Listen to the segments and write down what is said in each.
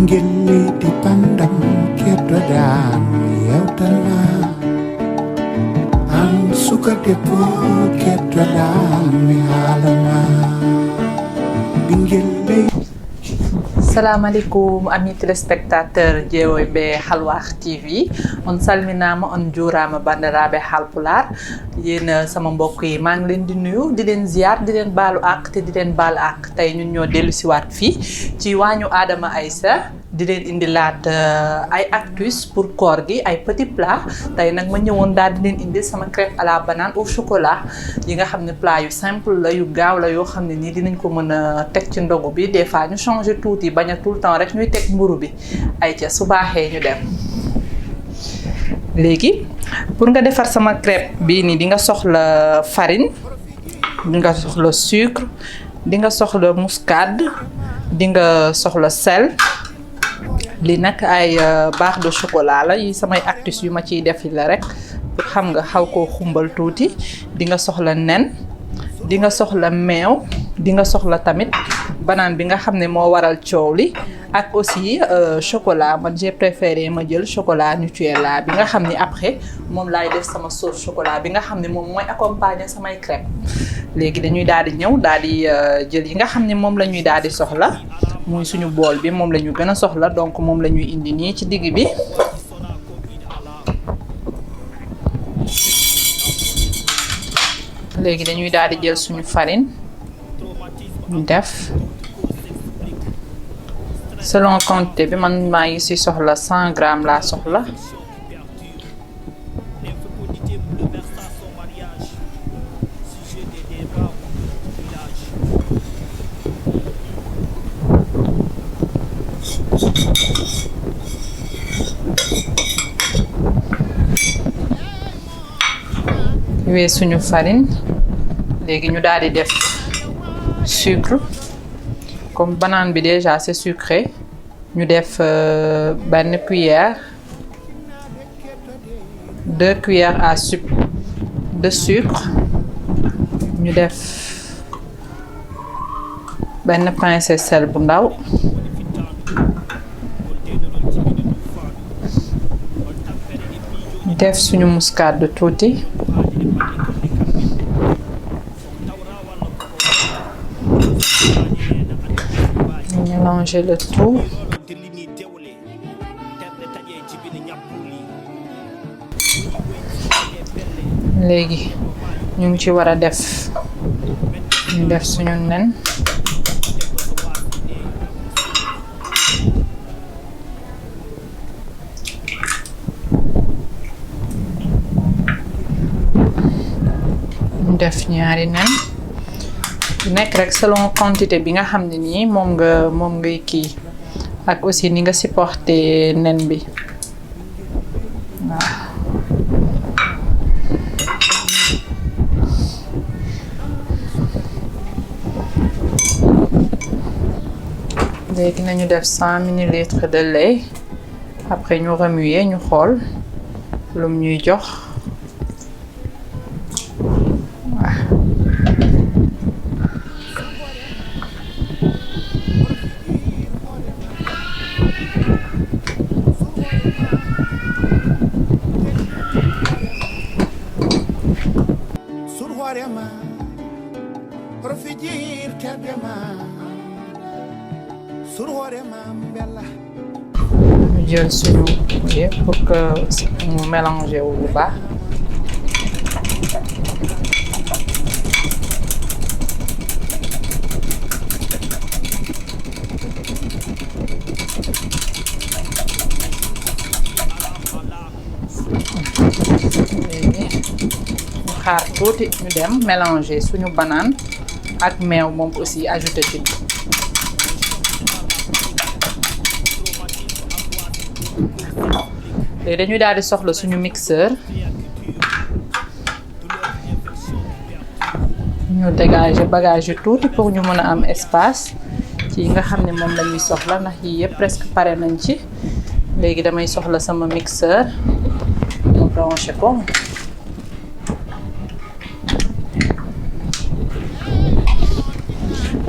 Bingel di pandam kedodan yewtana An suka depo kedodan mi halama Bingel Assalamu alaikum amis téléspectateurs JOB Halwar TV on salminama on jurama bandiraɓe halpular yéen sama mbokk yi maa ngi leen di nuyu di leen ziar di leen baalu ak te di leen baal ak tey ñun ñoo dellu si waat fii ci waañu Adama Aïssa di leen indilaat ay actus pour koor gi ay petit plat tey nag ma ñëwoon daal di leen indil sama crêpe à la banane au chocolat yi nga xam ne plat yu simple la yu gaaw la yoo xam ne nii dinañ ko mën a teg ci ndogu bi des fois ñu changer tuuti bañ a tout le temps rek ñuy teg mburu bi ay ca su baaxee ñu dem léegi pour nga defar sama crêpe bii nii di nga soxla farine di nga soxla sucre di nga soxla muscade di nga soxla sel li nag ay barre de chocolat la yi samay actus yu ma ciy def la rek pour xam nga xaw koo xumbal tuuti di nga soxla nen di nga soxla meew di nga soxla tamit banane bi nga xam ne moo waral coow li ak aussi chocolat man j'ai préféré ma jël chocolat Nutella bi nga xam ni après moom laay def sama sauce chocolat bi nga xam ne moom mooy accompagner samay crêpes léegi dañuy daal di ñëw daal di jël yi nga xam ne moom la ñuy daal di soxla muy suñu bool bi moom la ñu gën a soxla donc moom la ñuy indi nii ci digg bi léegi dañuy daal di jël suñu farine ñu def selon quantité bi man maa ngi ci soxla 100 grammes laa soxla wee suñu farine léegi ñu daal di def sucre comme banane bi déjà c'est sucré ñu def benn cuillère 2 cuillères à soupe de sucre ñu def benn pincée sel bu ndaw def suñu muscade tuuti mélanger le tout léegi ñu ngi ci war a def ñu def suñu nen ñu def ñaari nen nekk rek selon quantité bi nga xam ne nii moom ngay kii ak aussi ni nga supporter nen bi waaw léegi nañu def 100 millilitres de lait après ñu remuer ñu xool lum ñuy jox ñu jël suñu yëpp pour que mu mélanger wu bu baax léegi ñu xaar tuuti ñu dem mélanger suñu banane ak meew moom aussi ajouté ci léegi dañuy daal di soxla suñu mixeur ñu dégager bagage yu tuuti pour ñu mën a am espace ci yi nga xam ne moom la ñuy soxla ndax yii yëpp presque pare nañ ci léegi damay soxla sama mixeur mu branché ko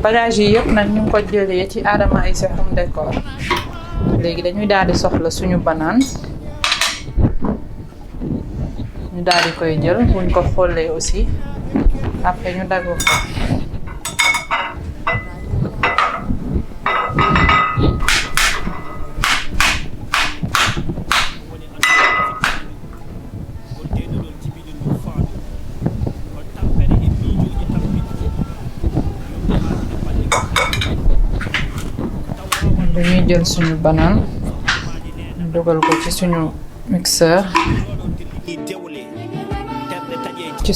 bagage yi yëpp nag ñu ngi ko jëlee ci Adama Aïssa Home Décor léegi dañuy daal di soxla suñu banaan ñu daal di koy jël buñ ko xollee aussi après ñu dagg ko. dañuy jël suñu banaan dugal ko ci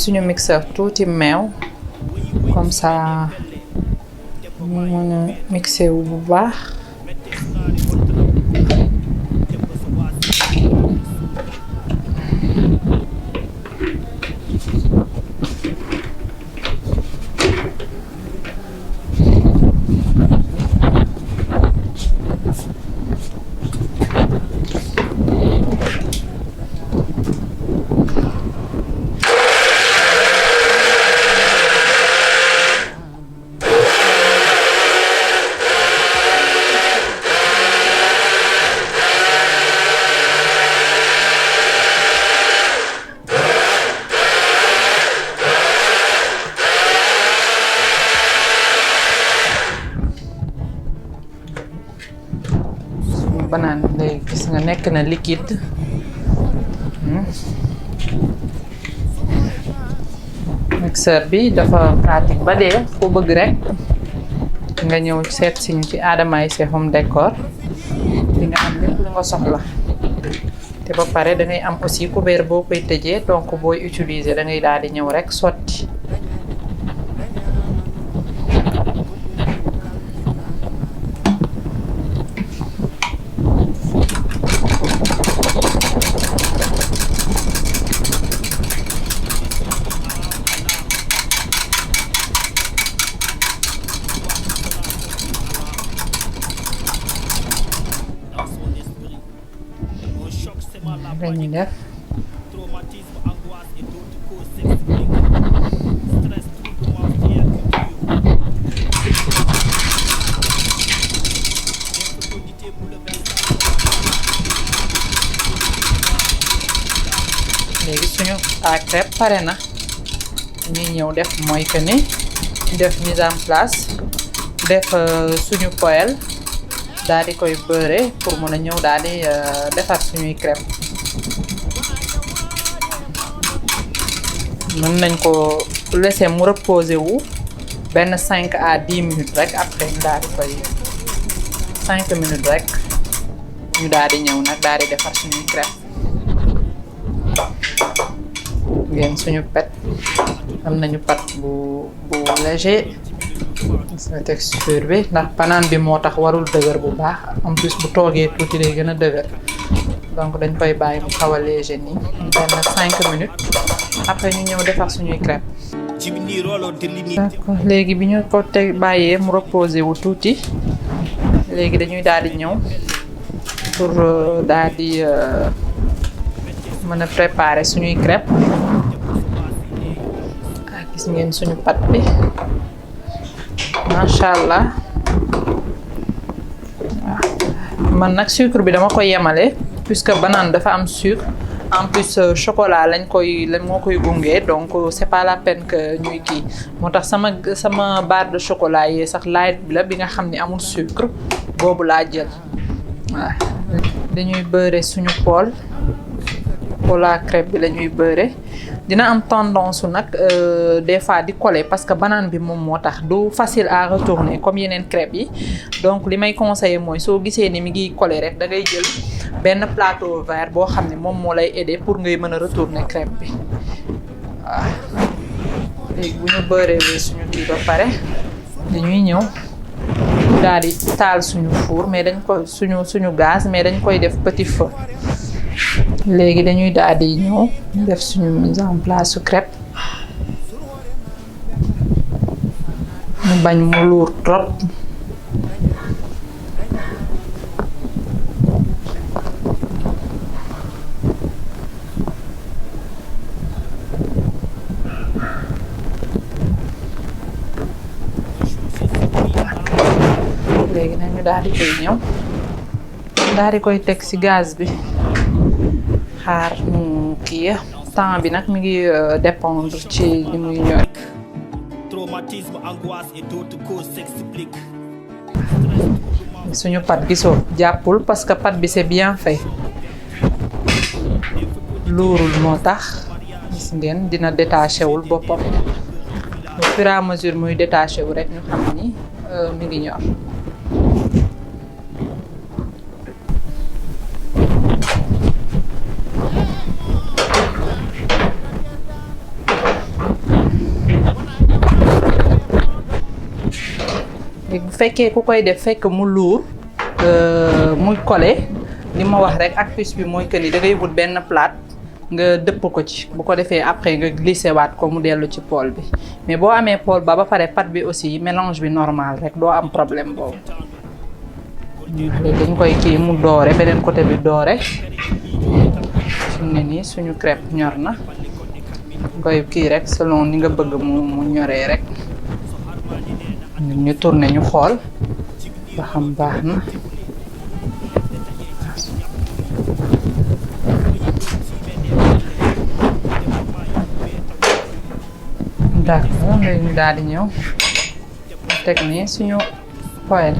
suñu mixeur tuuti meew comme ça mu mën a mixé wu bu baax. banaan léegi gis nga nekk na liquide mixeur bi dafa pratique ba dee ku bëgg rek nga ñëw seet si ñu ci Adama Aïssé Home Décor di nga am lépp lu nga soxla te ba pare da ngay am aussi couvert boo koy tëjee donc booy utiliser da ngay daal di ñëw rek sotti. dañuy def léegi suñu à crêpe pare na ñuy ñëw def mooy que ni def mise en place def suñu poêle daal di koy beurrer pour mën a ñëw daal di defar suñuy crêpe. mën nañ ko laisser mu reposer wu benn 5 à 10 minutes rek après ñu daal di koy 5 minutes rek ñu daal di ñëw nag daal di defar suñuy crêpe. ngeen suñu pet am nañu pat bu léger sa texture bi ndax banaan bi moo tax warul dëgër bu baax en plus bu toogee tuuti day gën a dëgër donc dañ koy bàyyi mu xaw a léger nii benn 5 minutes après ñu ñëw defar suñuy crêpe. d'accord léegi bi ñu ko teg bàyyee mu reposer wu tuuti léegi dañuy daal di ñëw pour daal di mën a préparer suñuy crêpe. gis ngeen suñu pat bi macha allah man nag sucre bi dama koy yemale puisque banane dafa am sucre en plus chocolat moo koy gunge donc c'est pas la peine que ñuy kii moo tax sama barre de chocolat yi sax light bi la bi nga xam ne amul sucre boobu laa jël waaw. dañuy beurrer suñu poêle à crêpe bi la ñuy beurrer dina am tendance nag des fois di coller parce que banane bi moom moo tax du facile à retourner comme yeneen crêpe yi donc li may conseiller mooy soo gisee ni mi ngi coller rek da ngay jël benn plateau vert boo xam ne moom moo lay aider pour ngay mën a retourner crêpe bi waaw. léegi bu ñu beurrer suñu kii ba pare dañuy ñëw daal di taal suñu four mais dañ ko suñu gaz mais dañ koy def petit feu. léegi dañuy daal di ñëw def suñu mise en place su crêpe ñu bañ mu luur trop. léegi nag ñu daal di koy ñëw daal di koy teg ci gaz bi xaar mu kii temps bi nag mi ngi dépendre ci li muy ñor. Traumatisme, angoisse et d'autres causes s'expliquent. suñu pat gisoo jàppul parce que pat bi c'est bien fait luurul moo tax gis ngeen dina détaché wul boppam au fur et à mesure muy détaché wu rek ñu xam ni mi ngi ñor. bu fekkee ku koy def fekk mu luur muy collé li ma wax rek astuce bi mooy que ni da ngay wut benn plate nga dëpp ko ci bu ko defee après nga glissé waat ko mu dellu ci poêle bi mais boo amee poêle ba pare pâte bi aussi mélange bi normal rek doo am problème boobu. léegi dañ koy kii mu doore beneen côté bi doore fi mu ne nii suñu crêpe ñor na koy kii rek selon ni nga bëgg mu ñoree rek. ñu tourné ñu xool ba xam baax na d'accord léegi ñu daal di ñëw teg nii suñu poêle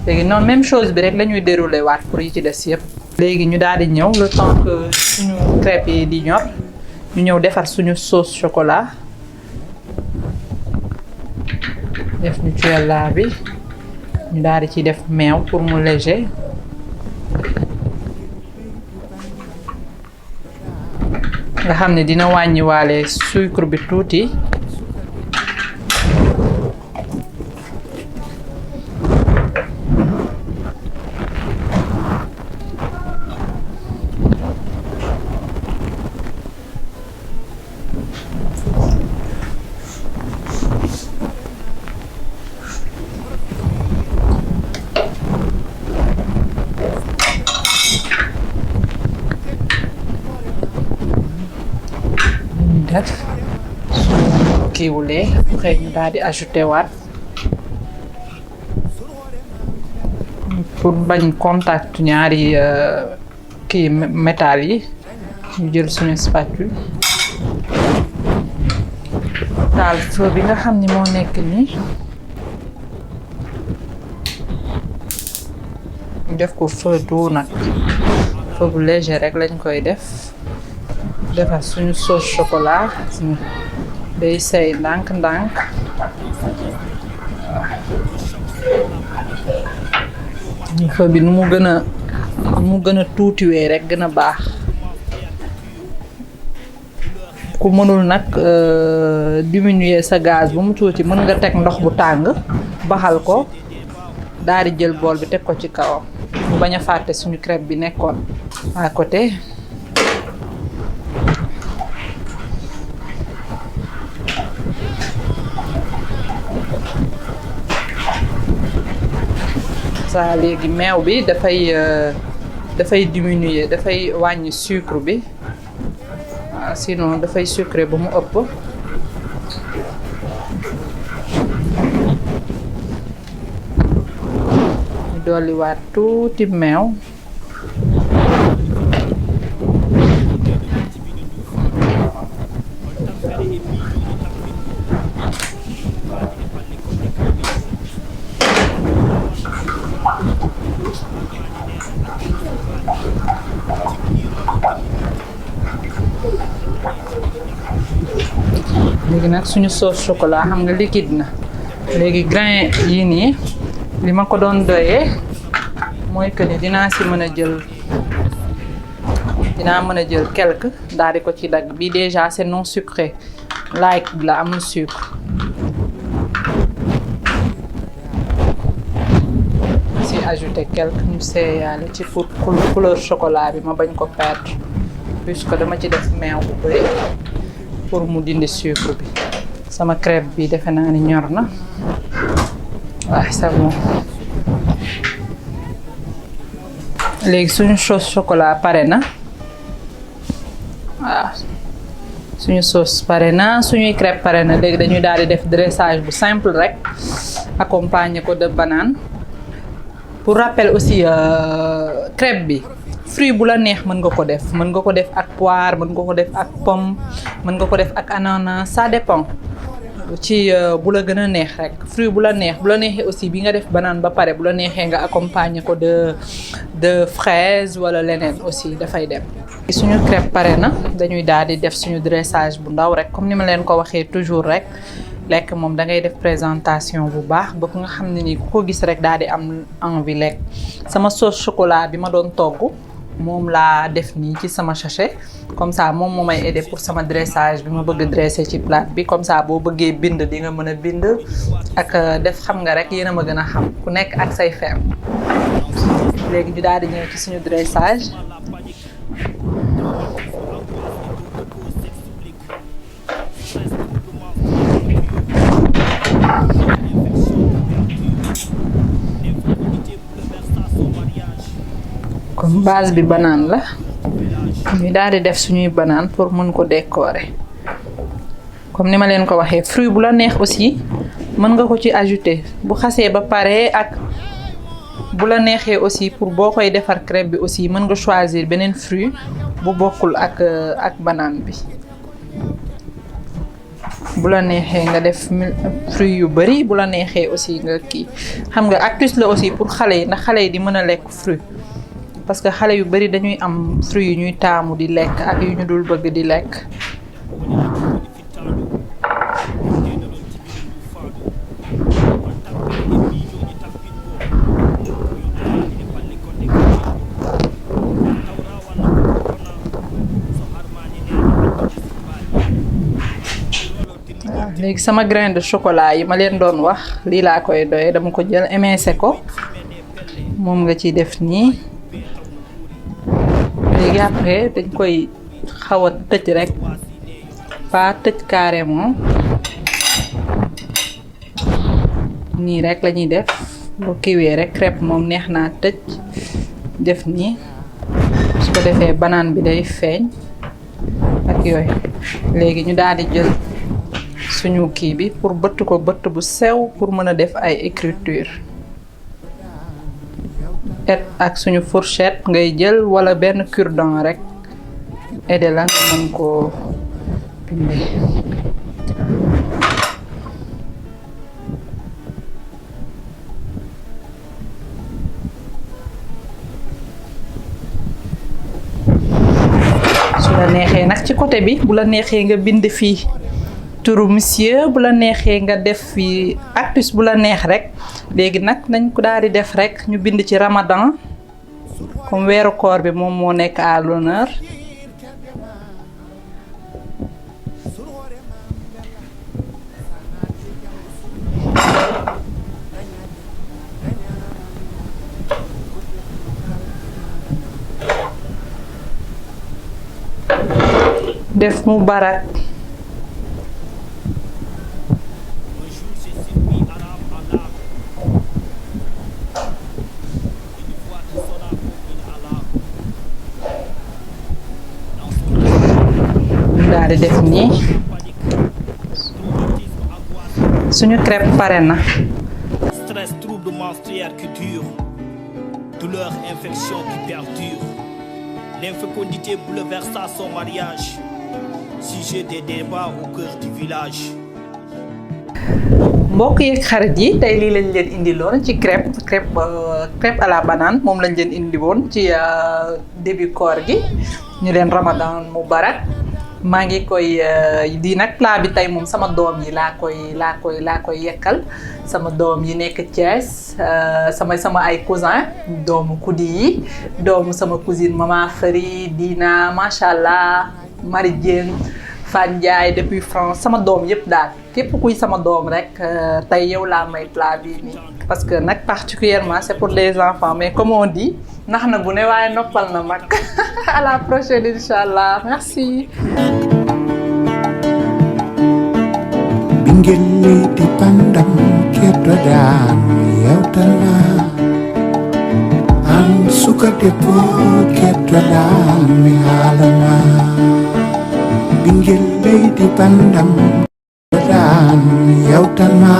léegi noonu même chose bi rek la ñuy dérouler waat pour yi ci des yëpp. léegi ñu daal di ñëw le temps que suñu crêpe yi di ñor ñu ñëw defar suñu sauce chocolat. def Nutella bi ñu daal di ci def meew pour mu léger nga xam ne dina wàññi waale sucre bi tuuti def kiiwulee après ñu daal di ajouté waat pour bañ contact ñaari kii métal yi ñu jël suñu spatule taal feu bi nga xam ni moo nekk nii ñu def ko feu doux nag feu bu léger rek lañ koy def defar suñu sauce chocolat day sey ndànk-ndànk feu bi nu mu gën a tuutiwee rek gën a baax ku mënul nag diminuer sa gaz bu mu tuuti mën nga teg ndox bu tàng baxal ko daal di jël bool bi teg ko ci kawam mu bañ a fàtte suñu crêpe bi nekkoon à côté. saa léegi meew bi dafay diminuer dafay wàññi sucre bi sinon dafay sucré ba mu ëpp ñu dolliwaat tuuti meew léegi nag suñu sauce chocolat xam nga liquide na léegi grain yii nii li ma ko doon doyee mooy que ni dinaa mën a jël quelque daal di ko ci dagg bi déjà c'est non sucré light la amul sucre si ajouter quelque ñu seeyaale ci pour couleur chocolat bi ma bañ ko perdre puisque dama ci def meew bu bëri pour mu dindi sucre bi sama crêpe bi defe naa ni ñor na waaye c'est bon léegi suñu sauce chocolat pare na waaw suñu sauce pare na suñuy crêpe pare na léegi dañuy daal di def dressage bu simple rek accompagner ko de banane pour rappel aussi crêpe bi fruit bu la neex mën nga ko def ak poire mën nga ko def ak pomme mën nga ko def ak ananas ça dépend ci bu la gën a neex rek fruit bu la neexee aussi bi nga def banane ba pare bu la neexee nga accompagner ko de fraise wala leneen aussi dafay dem. suñu crêpe pare na dañuy daal di def suñu dressage bu ndaw rek comme ni ma leen ko waxee toujours rek lekk moom da ngay def présentation bu baax ba nga xam ne ni ku ko gis rek daal di am envie lekk. sama sauce chocolat bi ma doon togg moom laa def nii ci sama sachet comme ça moom moo may aider pour sama dressage bi ma bëgg dresser ci plate bi comme ça boo bëggee bind di nga mën a bind ak def xam nga rek yéen a ma gën a xam ku nekk ak say feem. léegi ñu daal di ñëw ci suñu dressage. comme base bi banane la ñu daal di def suñuy banane pour mën ko décorer comme ni ma leen ko waxee fruit bu la neex aussi mën nga ko ci ajouter bu xasee ba pare ak bu la neexee aussi pour boo koy defar crêpe bi aussi mën nga choisir beneen fruit bu bokkul ak banane bi bu la neexee nga def fruit yu bari bu la neexee aussi nga kii xam nga astuce la aussi pour xale yi ndax xale yi di mën a lekk fruit parce que xale yu bari dañuy am fruit yu ñuy taamu di lekk ak yu ñu dul bëgg di lekk. léegi sama grain de chocolat yi ma leen doon wax lii laa koy doyee dama ko jël émincé ko moom nga ciy def nii. léegi après dañ koy xaw a tëj rek pas tëj carrément nii rek la ñuy def boo kiiwee rek crêpe moom neex naa tëj def nii su ko defee banane bi day feeñ ak yooyu. léegi ñu daal di jël suñu kii bi pour bëtt ko bëtt bu sew pour mën a def ay écriture. ak suñu fourchette ngay jël wala benn cure-dent rek aider la nga mën koo bindee. su la neexee nag ci côté bi bu la neexee nga bind fii turu monsieur bu la neexee nga def fii actus bu la neex rek. léegi nag nañ ko daal di def rek ñu bind ci Ramadan comme weeru koor bi moom moo nekk à l'honneur. def Mubarak. daal di def nii suñu crêpe pare na. Stress, trouble menstruel qui dure, douleur, infection qui perdure, l'infécondité bouleversa son mariage, sujet des débats au cœur du village. mbokk yeeg xarit yi tey lii lañ leen indiloon ci crêpe à la banane moom lañ leen indi woon ci début koor gi ñu leen Ramadan Mubarak. maa ngi koy di nag plat bi tey moom sama doom yi laa koy yekkal sama doom yi nekk Thiès sama ay cousin doomu Kudi yi doomu sama cousine Mama Fari Dina macha allah Marie Dieng Fan Ndiaye depuis France sama doom yëpp daal képp kuy sama doom rek tey yow laa may plat bi nii parce que nag particulièrement c'est pour les enfants mais comme on dit nax na bu ne waaye noppal na mag. À la prochaine inchallah merci. Bingel di pandang kedodan yautana an suka depo kedodan mi halama Bingel di pandang kedodan yautana